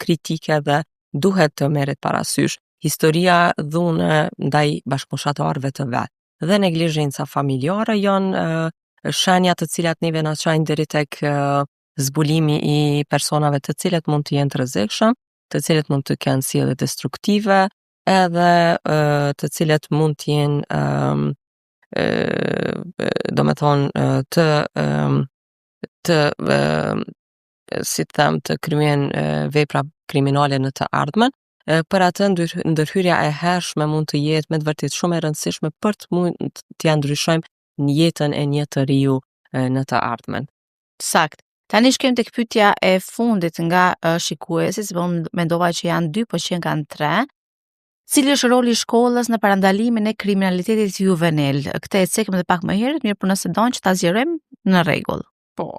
kritike dhe duhet të merret parasysh, historia dhune ndaj bashkëmoshatarëve të vet. Dhe neglizhenca familjare janë shenja të cilat neve na çojnë deri tek zbulimi i personave të cilët mund të jenë të rrezikshëm, të cilët mund të kenë sjellje destruktive, edhe të cilët mund të jenë të kryejnë vepra kriminale në të ardhmen. Për atë ndërhyrja e hershme mund të jetë me të vërtetë shumë e rëndësishme për të mund t'ia ndryshojmë jetën e një të riu në të ardhmen. Sakt. Tani shkem tek pyetja e fundit nga shikuesit, sepse unë mendova që janë 2, po që kanë 3. Cili është roli i shkollës në parandalimin e kriminalitetit juvenil? Këtë e cekëm edhe pak më herët, mirë po nëse don që ta zgjerojmë në rregull. Po,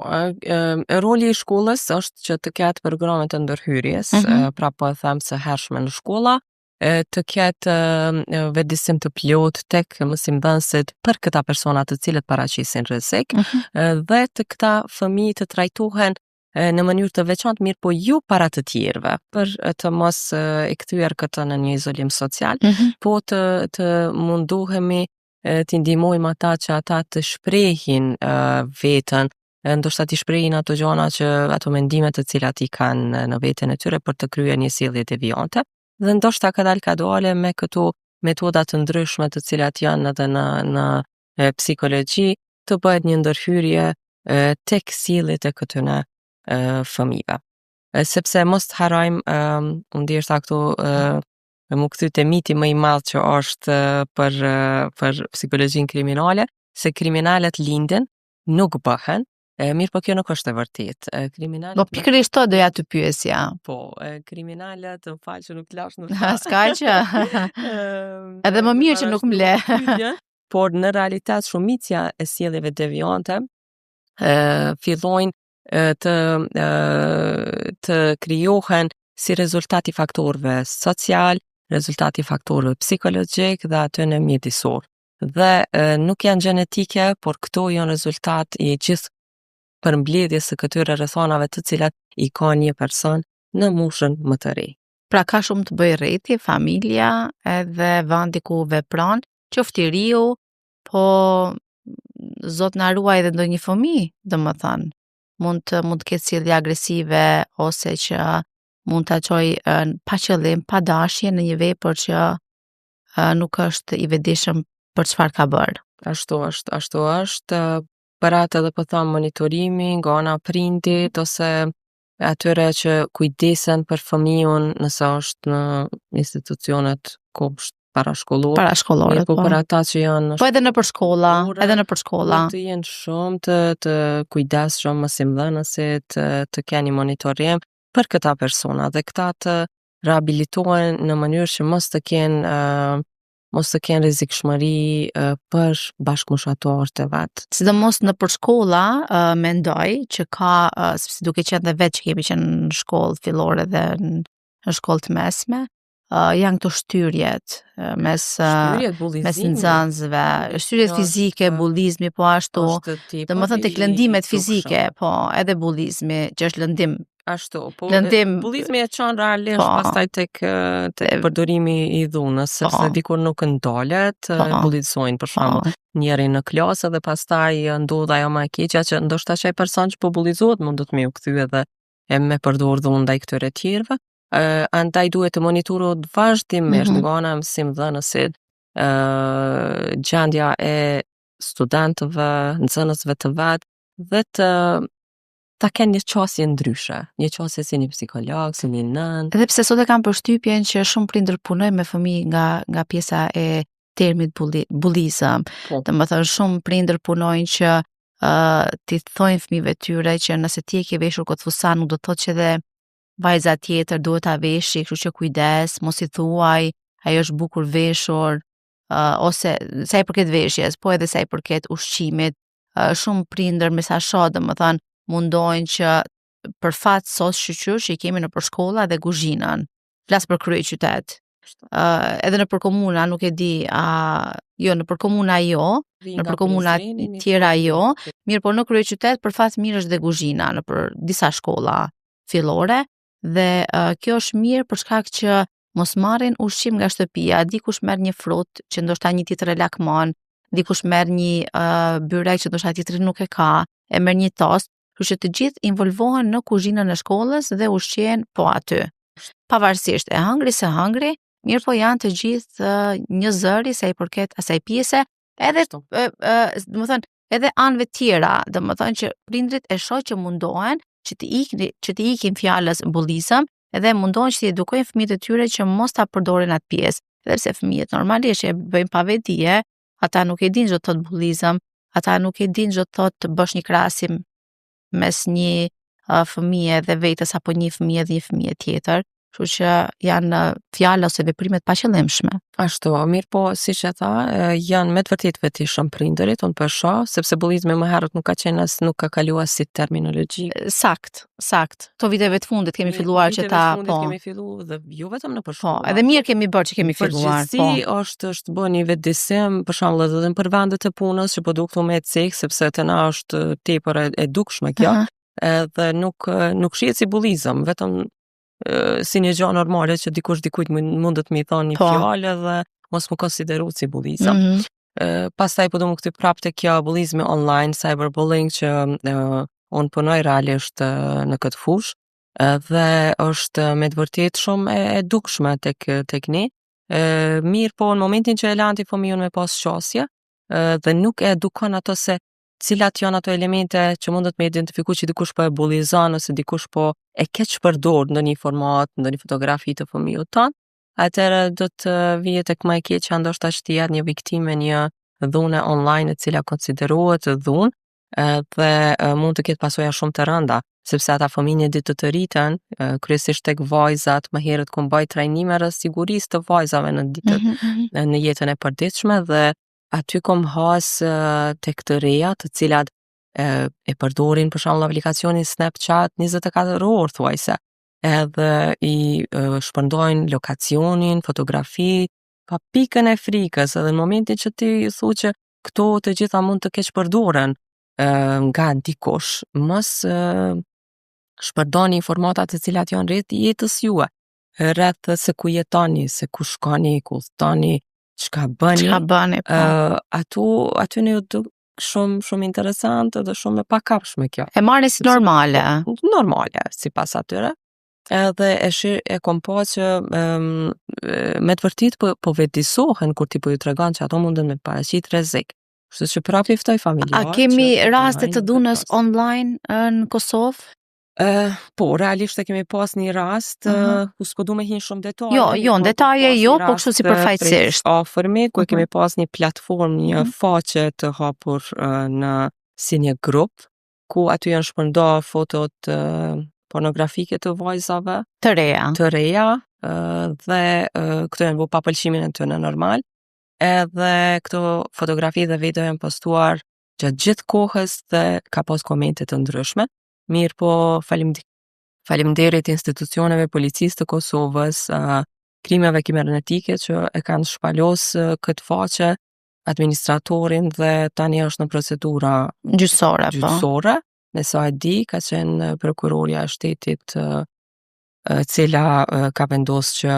roli i shkollës është që të ketë programe të ndërhyrjes, pra po e them se hershme në shkolla, të ketë vetëdijsim të plot tek mësimdhënësit për këta persona të cilët paraqisin rrezik, dhe të këta fëmijë të trajtohen në mënyrë të veçantë, mirë po ju para të tjerëve, për të mos e kthyer këtë në një izolim social, po të munduhemi të ndihmojmë ata që ata të shprehin veten, ndoshta të shprehin ato gjëra që ato mendime të cilat i kanë në veten e tyre për të kryer një sjellje devijante, dhe ndoshta ka dalë me këto metoda të ndryshme të cilat janë edhe në psikologji, të bëhet një ndërhyrje tek sjelljet e këtyre fëmijëve. Sepse mos të harrojmë, ndirsa këtu më kthy te miti më i madh që është për psikologjinë kriminale, se kriminalet linden, nuk bëhen. Mirë, po kjo nuk është e vërtetë. Po pikërisht to doja të pyesja. Po, kriminalet, më fal që nuk lash në s'ka që. Edhe më mirë që nuk më le. Por në realitet shumicja e sjelljeve devijante fillojnë të krijohen si rezultati faktorëve social, rezultati faktorëve psikologjik dhe aty në mjedisor. Dhe nuk janë gjenetike, por këto janë rezultat i gjithë përmbledhje së këtyre rrethonave të cilat i ka një person në moshën më të re. Pra ka shumë të bëjë rreti, familja edhe vendi ku vepron, qoftë i riu, po Zot na ruaj edhe ndonjë fëmijë, domethënë, mund të ketë sjellje agresive ose që mund ta çojë pa qëllim, pa dashje në një vepër që nuk është i vetëdijshëm për çfarë ka bërë. Ashtu është, për atë edhe po them monitorimi nga ana prindit ose atyre që kujdesen për fëmijën nëse është në institucionet parashkollore, po për ata që janë po edhe në përshkolla, të jenë shumë të kujdesshëm mësimdhënësit, të kenë monitorim për këta persona dhe këta të rehabilitohen në mënyrë që mos të kenë rrezikshmëri për bashkëmoshëtorët e vet. Sidomos në përshkolla, mendoj që ka, sepse duke qenë dhe vetë që kemi qenë në shkollë fillore dhe në shkollë të mesme, janë këto shtyrjet mes nxënësve, shtyrjet fizike, bullizmi po ashtu, domethënë tek lëndimet fizike, po edhe bullizmi që është lëndim. Ashtu, po bullizmi e çon realisht pastaj tek përdorimi i dhunës, sepse dikur nuk ndalet, bullizojnë për shembull njërin në klasë dhe pastaj ndodh ajo më e keqja që ndoshta ai person që po bullizohet mund të më u kthyë edhe e me përdor dhunë ndaj këtyre tjerëve. Andaj duhet të monitorohet vazhdimisht nga ana e mësimdhënësit, gjendja e studentëve, nxënësve të vet dhe ta kenë një qasje ndryshe, një qasje si një psikolog, si një nën. Edhe pse sot e kam përshtypjen që shumë prindër punojnë me fëmijë nga pjesa e termit bullizëm. Domethënë shumë prindër punojnë që ti thojnë fëmijëve tyre që nëse ti e ke veshur kot fusan nuk do të thotë që edhe vajza tjetër duhet ta veshi, kështu që kujdes, mos i thuaj, ajo është bukur veshur, ose sa i përket veshjes, po edhe sa i përket ushqimit, shumë prindër me sa shoh, domethënë mundohen që për fat sos shoqyr që i kemi në përshkolla dhe kuzhinën. Flas për kryeqytet. Edhe në përkomuna nuk e di, jo në përkomuna jo, në përkomuna tjera jo, mirë po në kryeqytet për fat mirë është dhe kuzhina në për disa shkolla fillore. Dhe kjo është mirë për shkak që mos marrin ushqim nga shtëpia, dikush merr një frut që ndoshta një tjetër e lakmon, dikush merr një byrek që ndoshta tjetri nuk e ka, e merr një tost, kështu që të gjithë involvohen në kuzhinën e shkollës dhe ushqejnë po aty. Pavarësisht e hëngri se hëngri, mirë po janë të gjithë një zëri sa i përket asaj pjese, edhe domethënë edhe anëve tjera, domethënë që prindrit e shoh që mundohen që të ikin fjalës bullizëm edhe mundohen që të edukojnë fëmijët e tyre që mos ta përdorin atë pjesë. Edhe pse fëmijët normalisht e bëjnë pa vetdije, ata nuk e dinë ç'do të thotë bullizëm, ata nuk e dinë ç'do të thotë të bësh një krahasim mes një fëmije dhe vetes apo një fëmije dhe një fëmije tjetër. Kështu që janë fjalë ose veprimet paqëllimshme. Ashtu, mirë po, siç e tha, janë me të vërtetë vetëdijshëm prindërit, unë po shoh, sepse bullizmi më herët nuk ka qenë as nuk ka kaluar si terminologji. Sakt. Këto viteve të fundit kemi filluar që ta po. Kemi filluar dhe jo vetëm në përshkolla. Po, edhe mirë kemi bërë që kemi filluar. Përgjithësi është bërë një vetëdijsim, për shembull edhe për vendet e punës që po duhet me cek, sepse të na është tepër e dukshme kjo, edhe nuk shihet si bullizëm, vetëm si një gjë normale që dikujt mundet me i thonë një fjalë dhe mos më konsideru si bullizëm. Pastaj po do më këty prap te kjo bullizmi online, cyberbullying që unë punoj realisht në këtë fushë dhe është me të vërtetë shumë e dukshme tek ne. Mirë po në momentin që e lanti fëmijën me pas qasje dhe nuk e edukon ato se cilat janë ato elemente që mundet me identifiku që dikush po e bullizon ose dikush po e keq përdor në një format, në një fotografi të fëmijës tonë, atëherë do të vije tek më e keqja ndoshta që të jetë një viktime një dhune online e cila konsiderohet dhunë dhe mund të ketë pasoja shumë të rënda, sepse ata fëmijë një ditë të rriten, kryesisht tek vajzat, më herët ku mbaj trajnime rreth sigurisë të vajzave në ditët në jetën e përditshme dhe aty kom has tek të reja të cilat e përdorin për shembull aplikacionin Snapchat 24 orë thuajse. Edhe i shpërndojnë lokacionin, fotografi, pa pikën e frikës, edhe në momentin që ti thu që këto të gjitha mund të keq përdoren nga dikush, mos shpërdoni informata të cilat janë rreth jetës juaj, rreth se ku jetoni, se ku shkoni, ku udhtoni, çka bëni, aty në duk shumë interesante dhe shumë e pakapshme kjo. E marrni si normale. Normale, sipas atyre. Edhe e kom pa që me të vërtet po vetëdijsohen kur ti po ju tregon që ato munden me paraqit rrezik. Kështu që prapë ftoj familjar. A kemi raste të dhunës online në Kosovë? Po, realisht e kemi pas një rast, ku s'po du me hinë shumë detaje. Jo, në detaje jo, po kështu si përfaqësisht. Afërmi, ku e kemi pas një platformë, një faqe të hapur në si një grup, ku aty janë shpërndar fotot pornografike të vajzave. Të reja. Dhe këto janë bu pa pëlqimin e tyre normal. Edhe këto fotografi dhe video janë postuar gjatë gjithë kohës dhe ka pas komente të ndryshme. Mirë po, faleminderit institucioneve policisë të Kosovës, krimeve kibernetike që e kanë shpalos këtë faqe, administratorin dhe tani është në procedura gjyqësore. Me sa e di, ka qenë prokuroria e shtetit cila ka vendosur që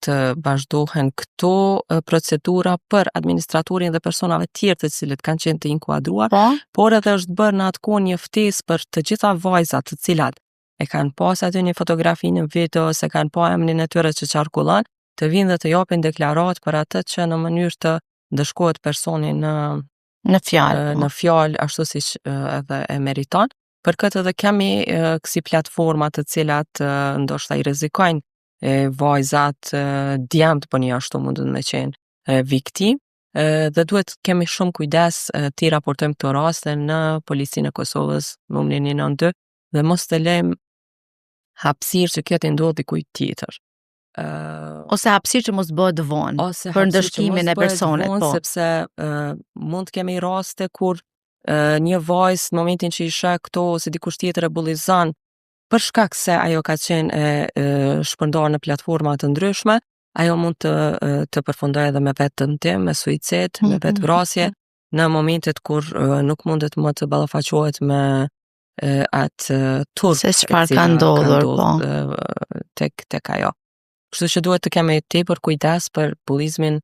të vazhdohen këto procedura për administratorin dhe personave tjerë të cilët kanë qenë të inkuadruar, por edhe është bërë në atë kohë një ftesë për të gjitha vajzat të cilat e kanë pas aty një fotografi në video, se kanë pa emrin e tyre që qarkullon, të vinë dhe të japin deklarat për atë që në mënyrë të ndëshkohet personi në fjalë ashtu siç edhe e meriton. Për këtë edhe kemi kësi platformat të cilat ndoshta i rrezikojnë vajzat, djemtë po një ashtu mundën me qenë viktim, dhe duhet kemi shumë kujdes ti raportojmë këto raste në policinë e Kosovës, numrin 192, dhe mos të lejmë hapësirë që kjo të ndodhë dikujt tjetër. Ose hapësirë që mos bëhet vonë për ndëshkimin e personit, po. Sepse mund të kemi raste kur një vajzë në momentin që i sheh këto ose dikush tjetër e bullizon për shkak se ajo ka qenë shpërndar në platforma të ndryshme, ajo mund të përfundojë edhe me vetën tim, me suicid, me vetvrasje, në momentet kur nuk mundet më të ballafaqohet me atë turp se çfarë ka ndodhur tek ajo. Kështu që duhet të kemi tepër kujdes për bullizmin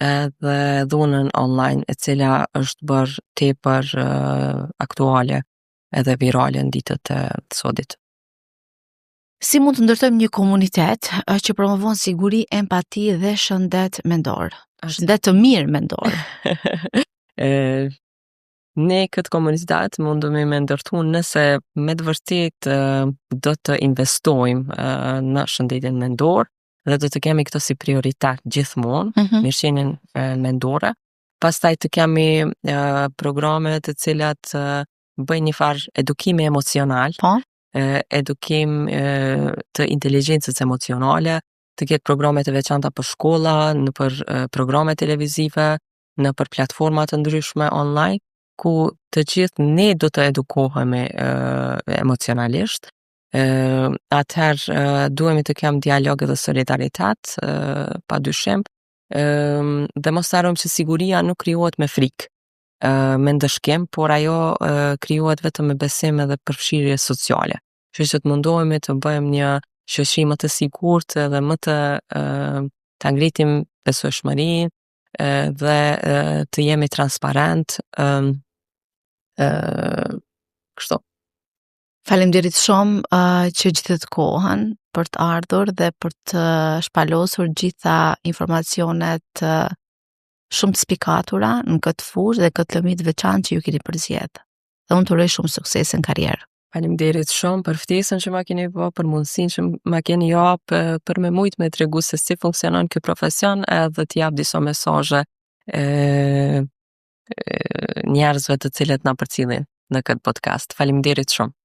dhe dhunën online, e cila është bërë tepër aktuale edhe virale në ditët e sodit. Si mund të ndërtojmë një komunitet që promovon siguri, empati dhe shëndet mendor? Shëndet të mirë mendor. Ne këtë komunitet mundemi me ndërtu nëse me të vërtet do të investojmë në shëndetin mendor, dhe do të kemi këto si prioritet gjithmonë, mirëqenien mendore. Pastaj të kemi programe të cilat bëjnë një farë edukimi emocional, edukim të inteligjencës emocionale, të ketë programe të veçanta për shkolla, në për programe televizive, në për platforma të ndryshme online, ku të gjithë ne do të edukohemi emocionalisht. Atëherë duhemi të kemë dialog dhe solidaritet, pa dyshim, dhe mos harrojmë që siguria nuk krijohet me frikë, me ndëshkim, por ajo krijohet vetëm me besim edhe përfshirje sociale. Kështu që të mundohemi të bëjmë një shoqëri më të sigurt dhe më të ngritim besueshmërinë dhe të jemi transparent, kështu. Faleminderit shumë që gjetët kohën për të ardhur dhe për të shpalosur gjitha informacionet shumë të spikatura në këtë fushë dhe këtë lëmit veçantë që ju keni përzgjedhur. Dhe unë të uroj shumë sukses në karrierë. Faleminderit shumë për ftesën që ma keni bërë, për mundësinë që ma keni japë, për me mujt me tregu se si funksionon ky profesion, edhe të jap disa mesazhe njerëzve të cilët na përcjellin në këtë podcast. Faleminderit shumë.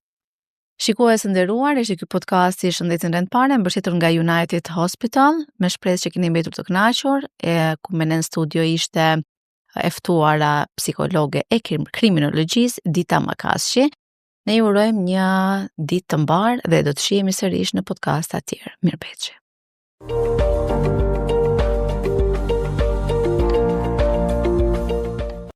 Shikues të nderuar, ishte ky podcast i Shëndetin Rëndpare, mbështetur nga United Hospital, me shpresë që keni mbetur të kënaqur, ku me në studio ishte e ftuara psikologe e kriminologjisë Dita Makasshi. Ne ju urojmë një ditë të mbar dhe do të shihemi sërish në podcast të tjerë. Mirëmbëjtje.